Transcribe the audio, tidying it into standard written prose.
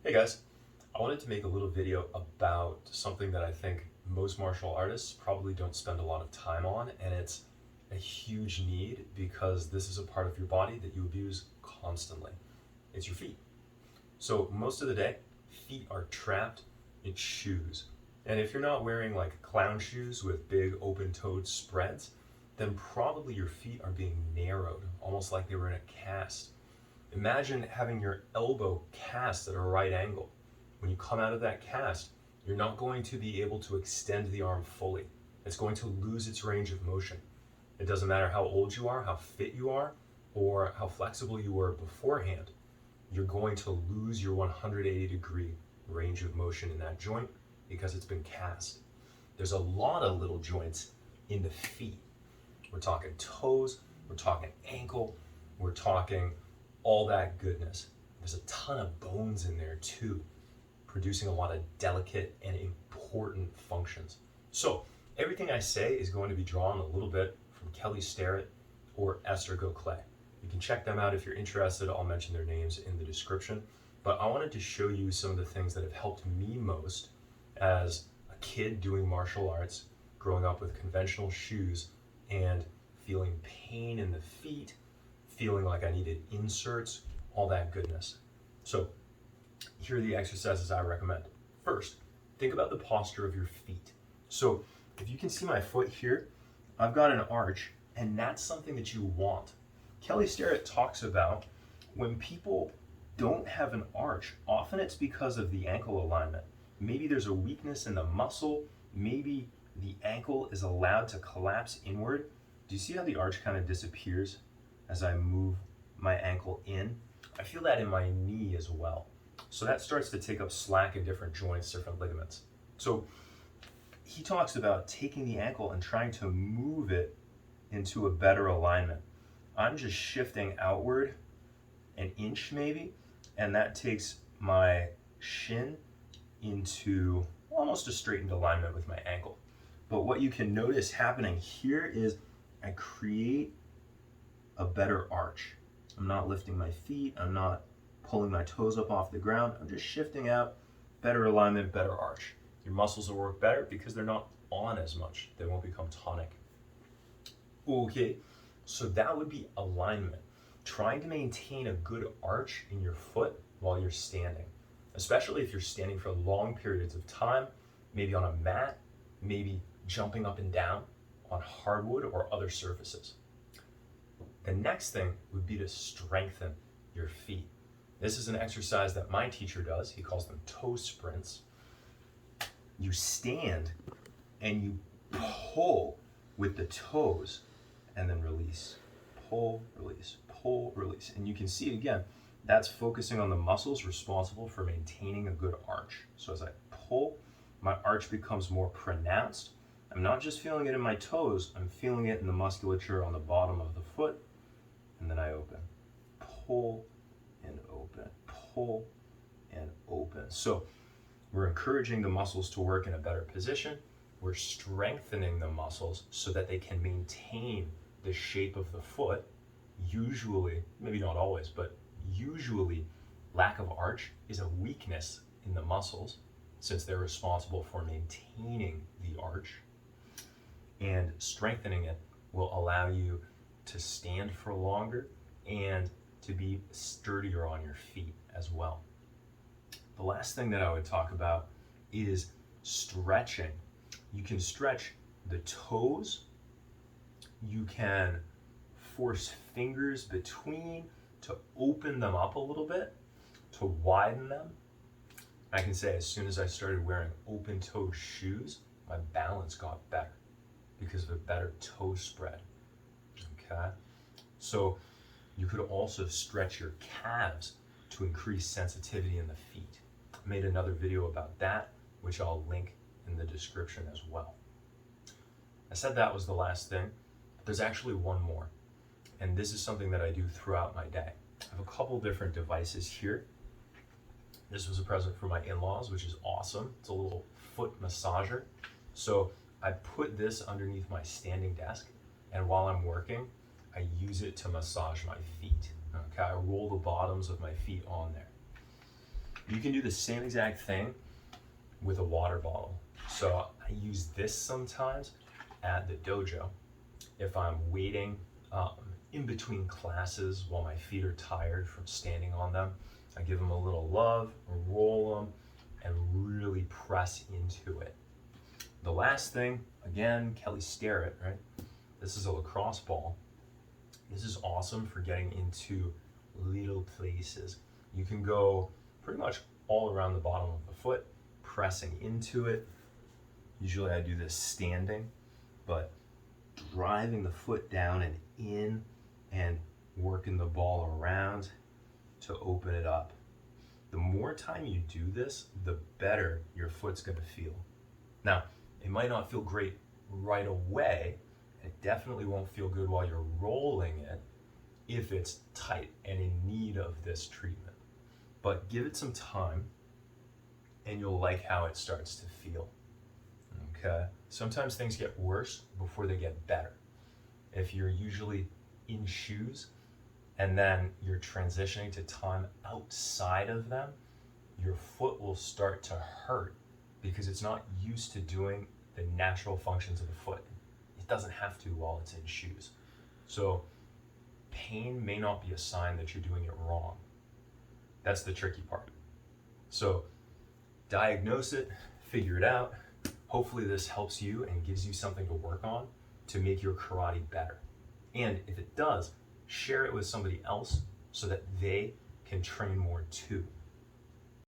Hey guys, I wanted to make a little video about something that I think most martial artists probably don't spend a lot of time on, and it's a huge need because this is a part of your body that you abuse constantly. It's your feet. So most of the day, feet are trapped in shoes. And if you're not wearing like clown shoes with big open-toed spreads, then probably your feet are being narrowed, almost like they were in a cast. Imagine having your elbow cast at a right angle. When you come out of that cast, you're not going to be able to extend the arm fully. It's going to lose its range of motion. It doesn't matter how old you are, how fit you are, or how flexible you were beforehand. You're going to lose your 180-degree range of motion in that joint because it's been cast. There's a lot of little joints in the feet. We're talking toes, we're talking ankle, we're talking all that goodness. There's a ton of bones in there too, producing a lot of delicate and important functions. So everything I say is going to be drawn a little bit from Kelly Starrett or Esther Gokhale. You can check them out if you're interested. I'll mention their names in the description. But I wanted to show you some of the things that have helped me most as a kid doing martial arts, growing up with conventional shoes and feeling pain in the feet, feeling like I needed inserts, all that goodness. So here are the exercises I recommend. First, think about the posture of your feet. So if you can see my foot here, I've got an arch, and that's something that you want. Kelly Starrett talks about when people don't have an arch, often it's because of the ankle alignment. Maybe there's a weakness in the muscle, maybe the ankle is allowed to collapse inward. Do you see how the arch kind of disappears as I move my ankle in? I feel that in my knee as well. So that starts to take up slack in different joints, different ligaments. So he talks about taking the ankle and trying to move it into a better alignment. I'm just shifting outward an inch maybe, and that takes my shin into almost a straightened alignment with my ankle. But what you can notice happening here is I create a better arch. I'm not lifting my feet, I'm not pulling my toes up off the ground, I'm just shifting out, better alignment, better arch. Your muscles will work better because they're not on as much. They won't become tonic. Okay, so that would be alignment. Trying to maintain a good arch in your foot while you're standing, especially if you're standing for long periods of time, maybe on a mat, maybe jumping up and down on hardwood or other surfaces. The next thing would be to strengthen your feet. This is an exercise that my teacher does. He calls them toe sprints. You stand and you pull with the toes and then release. Pull, release, pull, release. And you can see again, that's focusing on the muscles responsible for maintaining a good arch. So as I pull, my arch becomes more pronounced. I'm not just feeling it in my toes, I'm feeling it in the musculature on the bottom of the foot. And then I open. Pull and open. Pull and open. So we're encouraging the muscles to work in a better position. We're strengthening the muscles so that they can maintain the shape of the foot. Usually, maybe not always, but usually lack of arch is a weakness in the muscles since they're responsible for maintaining the arch. And strengthening it will allow you to stand for longer and to be sturdier on your feet as well. The last thing that I would talk about is stretching. You can stretch the toes. You can force fingers between to open them up a little bit, to widen them. I can say as soon as I started wearing open-toed shoes, my balance got better because of a better toe spread. Okay? So you could also stretch your calves to increase sensitivity in the feet. I made another video about that, which I'll link in the description as well. I said that was the last thing, but there's actually one more. And this is something that I do throughout my day. I have a couple different devices here. This was a present from my in-laws, which is awesome. It's a little foot massager. So I put this underneath my standing desk, and while I'm working, I use it to massage my feet. Okay, I roll the bottoms of my feet on there. You can do the same exact thing with a water bottle. So I use this sometimes at the dojo if I'm waiting in between classes while my feet are tired from standing on them. I give them a little love, roll them, and really press into it. The last thing, again, Kelly Starrett, right? This is a lacrosse ball. This is awesome for getting into little places. You can go pretty much all around the bottom of the foot, pressing into it. Usually I do this standing, but driving the foot down and in and working the ball around to open it up. The more time you do this, the better your foot's gonna feel. Now, it might not feel great right away, and it definitely won't feel good while you're rolling it if it's tight and in need of this treatment. But give it some time and you'll like how it starts to feel. Okay? Sometimes things get worse before they get better. If you're usually in shoes and then you're transitioning to time outside of them, your foot will start to hurt because it's not used to doing the natural functions of the foot. It doesn't have to while it's in shoes. So pain may not be a sign that you're doing it wrong. That's the tricky part. So diagnose it, figure it out. Hopefully this helps you and gives you something to work on to make your karate better. And if it does, share it with somebody else so that they can train more too.